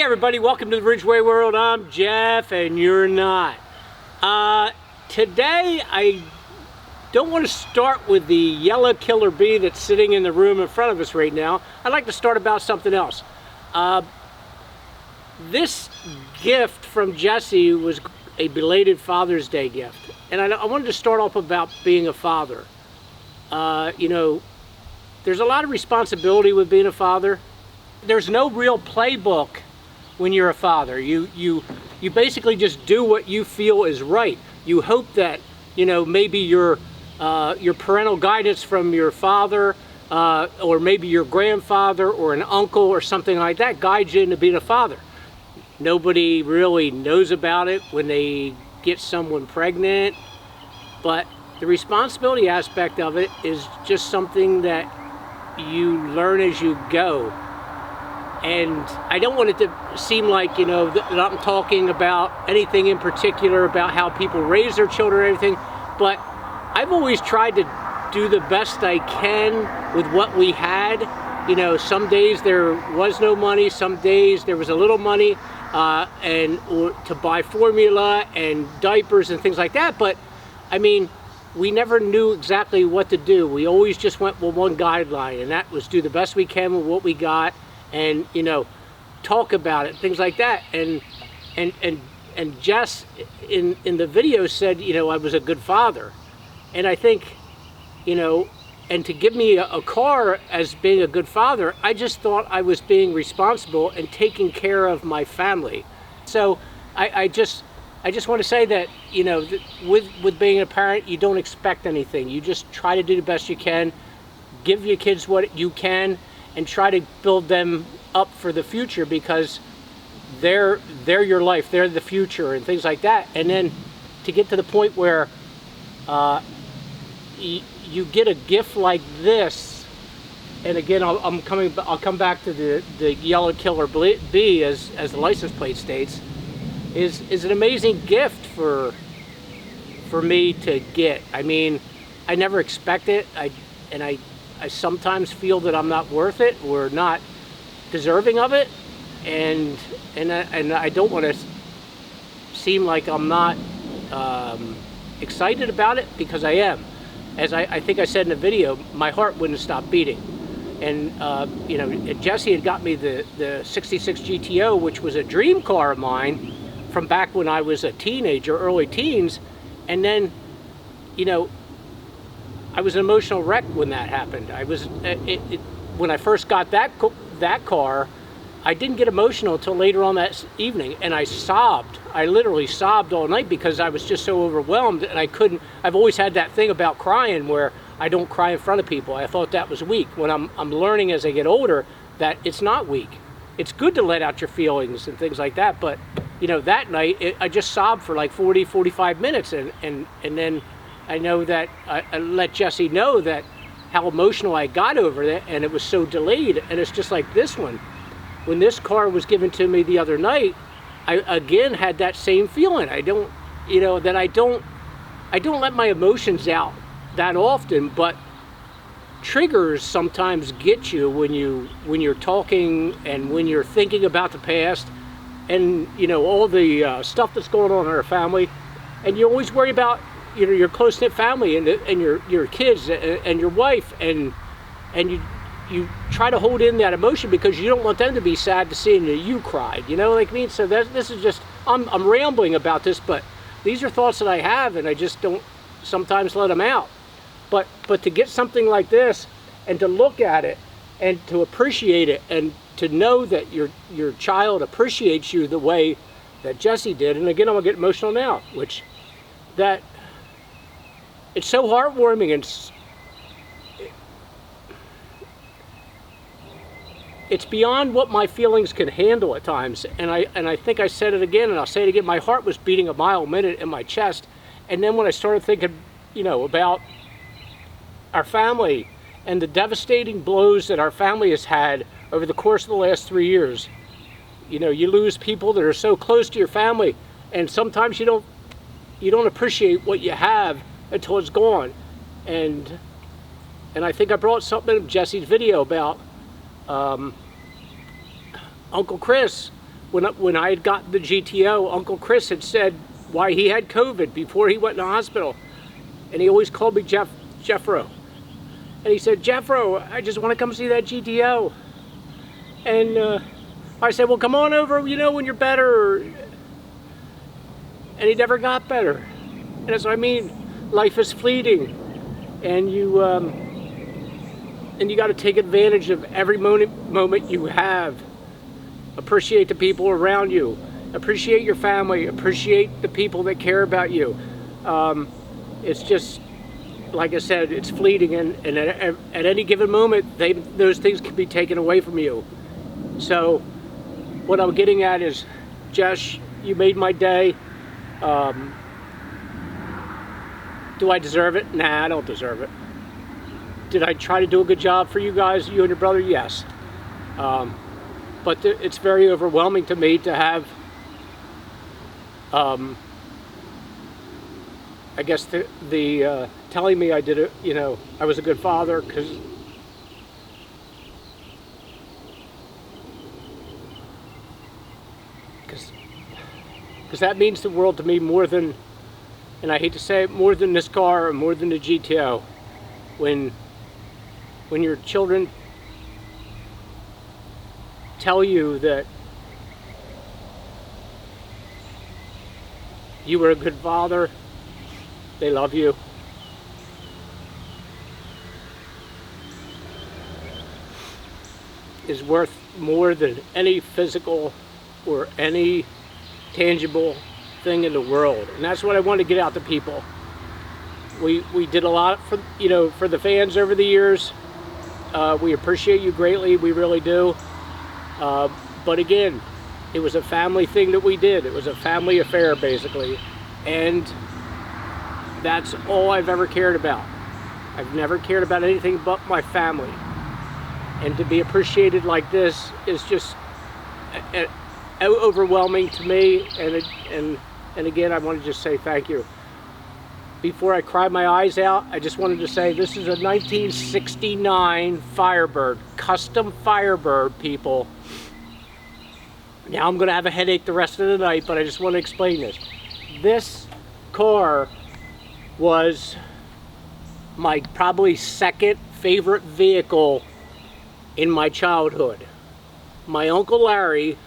Hey everybody, welcome to the Ridgway world. I'm Jeff and you're not. Today I don't want to start with the yellow killer bee that's sitting in the room in front of us right now. I'd like to start about something else. This gift from Jesse was a belated Father's Day gift. And I wanted to start off about being a father. You know, there's a lot of responsibility with being a father. There's no real playbook when you're a father. You basically just do what you feel is right. You hope that, you know, maybe your parental guidance from your father or maybe your grandfather or an uncle or something like that guides you into being a father. Nobody really knows about it when they get someone pregnant, but the responsibility aspect of it is just something that you learn as you go. And I don't want it to seem like, you know, that I'm talking about anything in particular about how people raise their children or anything, but I've always tried to do the best I can with what we had. You know, some days there was no money, some days there was a little money or to buy formula and diapers and things like that, but I mean, we never knew exactly what to do. We always just went with one guideline, and that was do the best we can with what we got. And, you know, talk about it, things like that. And Jess in the video said, you know, I was a good father. And I think, you know, and to give me a car as being a good father, I just thought I was being responsible and taking care of my family. So I just want to say that, you know, with being a parent, you don't expect anything. You just try to do the best you can, give your kids what you can, and try to build them up for the future, because they're your life, they're the future and things like that. And then to get to the point where you get a gift like this, and again I'll come back to the yellow killer bee as the license plate states, is an amazing gift for me to get. I mean, I never expect it. I sometimes feel that I'm not worth it or not deserving of it, and I don't want to seem like I'm not excited about it, because I am. As I think I said in the video, my heart wouldn't stop beating. And you know, Jesse had got me the 66 GTO, which was a dream car of mine from back when I was a teenager, early teens, and then, you know, I was an emotional wreck when that happened. I was when I first got that car, I didn't get emotional until later on that evening, and I sobbed. I literally sobbed all night because I was just so overwhelmed, and I couldn't. I've always had that thing about crying where I don't cry in front of people. I thought that was weak. When I'm learning as I get older that it's not weak. It's good to let out your feelings and things like that. But you know, that night I just sobbed for like 45 minutes, and then I know that I let Jesse know that how emotional I got over it, and it was so delayed. And it's just like this one. When this car was given to me the other night, I again had that same feeling. I don't let my emotions out that often, but triggers sometimes get you when you're talking and when you're thinking about the past, and you know, all the stuff that's going on in our family, and you always worry about, you know, your close-knit family and your kids and your wife, and you try to hold in that emotion because you don't want them to be sad to seeing that you cried, you know, like me. So this is just, I'm rambling about this, but these are thoughts that I have, and I just don't sometimes let them out. But to get something like this and to look at it and to appreciate it and to know that your child appreciates you the way that Jesse did, and again I'm gonna get emotional now, which that it's so heartwarming, and it's beyond what my feelings can handle at times. And I think I said it again, and I'll say it again, my heart was beating a mile a minute in my chest. And then when I started thinking, you know, about our family and the devastating blows that our family has had over the course of the last 3 years, you know, you lose people that are so close to your family, and sometimes you don't appreciate what you have until it's gone. And I think I brought something in Jesse's video about Uncle Chris when I had gotten the GTO, Uncle Chris had said why he had COVID before he went in the hospital. And he always called me Jeffro. And he said, Jeffro, I just want to come see that GTO. And I said, well, come on over, you know, when you're better. And he never got better. And that's what I mean. Life is fleeting. And you got to take advantage of every moment you have. Appreciate the people around you. Appreciate your family. Appreciate the people that care about you. It's just, like I said, it's fleeting, and at any given moment, those things can be taken away from you. So, what I'm getting at is, Jess, you made my day. Do I deserve it? Nah, I don't deserve it. Did I try to do a good job for you guys, you and your brother? Yes. But it's very overwhelming to me to have, I guess the telling me I did it, you know, I was a good father, because that means the world to me more than, and I hate to say it, more than this car or more than the GTO. When your children tell you that you were a good father, they love you, is worth more than any physical or any tangible thing in the world. And that's what I want to get out to people. We did a lot for, you know, for the fans over the years. We appreciate you greatly, we really do. But again, it was a family thing that we did. It was a family affair, basically. And that's all I've ever cared about. I've never cared about anything but my family. And to be appreciated like this is just overwhelming to me. And again, I want to just say thank you. Before I cry my eyes out, I just wanted to say this is a 1969 Firebird, custom Firebird, people. Now I'm going to have a headache the rest of the night, but I just want to explain this. This car was my probably second favorite vehicle in my childhood. My Uncle Larry,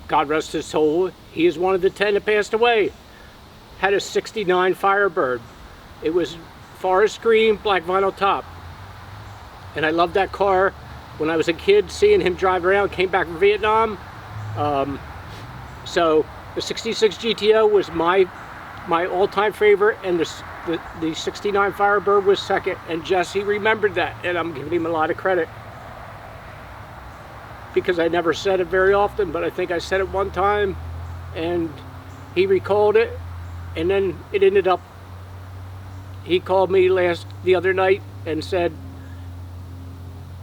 God rest his soul, he is one of the 10 that passed away, had a 69 Firebird. It was forest green, black vinyl top. And I loved that car. When I was a kid, seeing him drive around, came back from Vietnam. So the 66 GTO was my all-time favorite, and the 69 Firebird was second. And Jesse remembered that, and I'm giving him a lot of credit, because I never said it very often, but I think I said it one time, and he recalled it, and then it ended up, he called me the other night and said,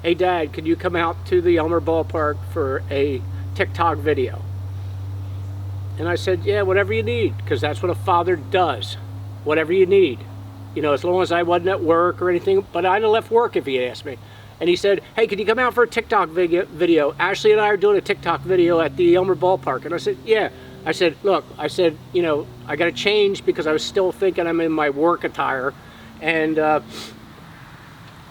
hey Dad, could you come out to the Elmer ballpark for a TikTok video? And I said, yeah, whatever you need, because that's what a father does. Whatever you need. You know, as long as I wasn't at work or anything, but I'd have left work if he had asked me. And he said, hey, could you come out for a TikTok video? Ashley and I are doing a TikTok video at the Elmer ballpark. And I said, yeah. I said, look, you know, I got to change, because I was still thinking I'm in my work attire. And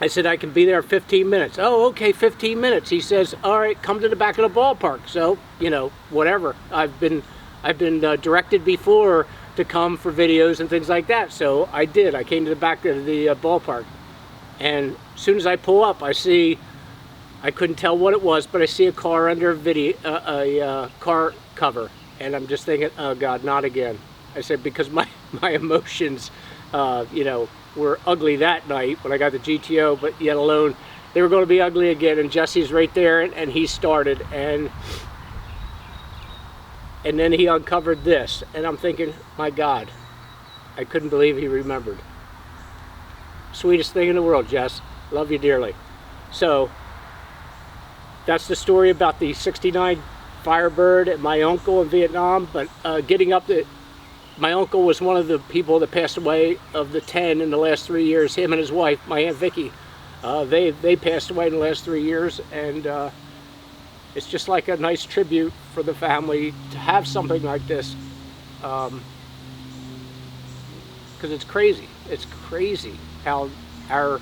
I said, I can be there 15 minutes. Oh, okay, 15 minutes. He says, all right, come to the back of the ballpark. So, you know, whatever. I've been directed before to come for videos and things like that. So I did. I came to the back of the ballpark. And as soon as I pull up, I see, I couldn't tell what it was, but I see a car under a car cover. And I'm just thinking, oh God, not again. I said, because my emotions, you know, were ugly that night when I got the GTO, but yet alone, they were going to be ugly again. And Jesse's right there, and he started. And then he uncovered this. And I'm thinking, my God, I couldn't believe he remembered. Sweetest thing in the world, Jess. Love you dearly. So, that's the story about the 69 Firebird and my uncle in Vietnam. But getting up to, my uncle was one of the people that passed away of the 10 in the last 3 years. Him and his wife, my Aunt Vicky, they passed away in the last 3 years, and it's just like a nice tribute for the family to have something like this, because it's crazy. It's crazy how our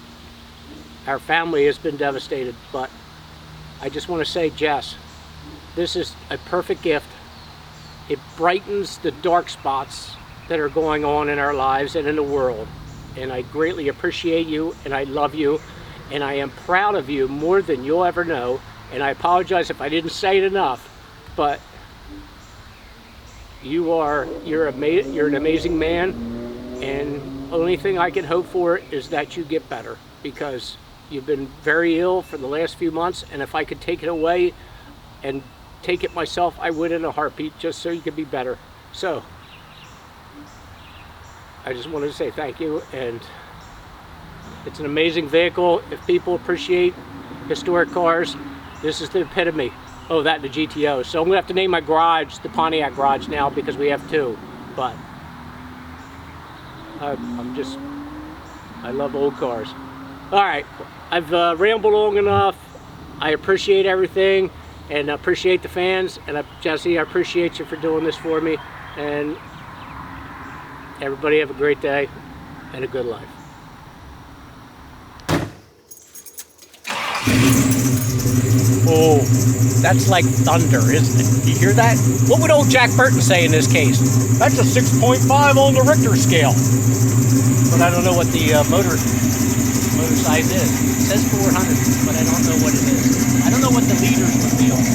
family has been devastated. But I just want to say, Jess, this is a perfect gift. It brightens the dark spots that are going on in our lives and in the world. And I greatly appreciate you, and I love you, and I am proud of you more than you'll ever know. And I apologize if I didn't say it enough, but you're an amazing man, and the only thing I can hope for is that you get better, because you've been very ill for the last few months, and if I could take it away and take it myself, I would in a heartbeat, just so you could be better. So I just wanted to say thank you, and it's an amazing vehicle. If people appreciate historic cars, this is the epitome. Oh, that and the GTO. So I'm gonna have to name my garage the Pontiac garage now, because we have two. But I love old cars. All right, I've rambled long enough. I appreciate everything, and I appreciate the fans. And Jesse, I appreciate you for doing this for me. And everybody have a great day and a good life. Oh, that's like thunder, isn't it? You hear that? What would old Jack Burton say in this case? That's a 6.5 on the Richter scale. But I don't know what the motor size is. It says 400, but I don't know what it is. I don't know what the liters would be on.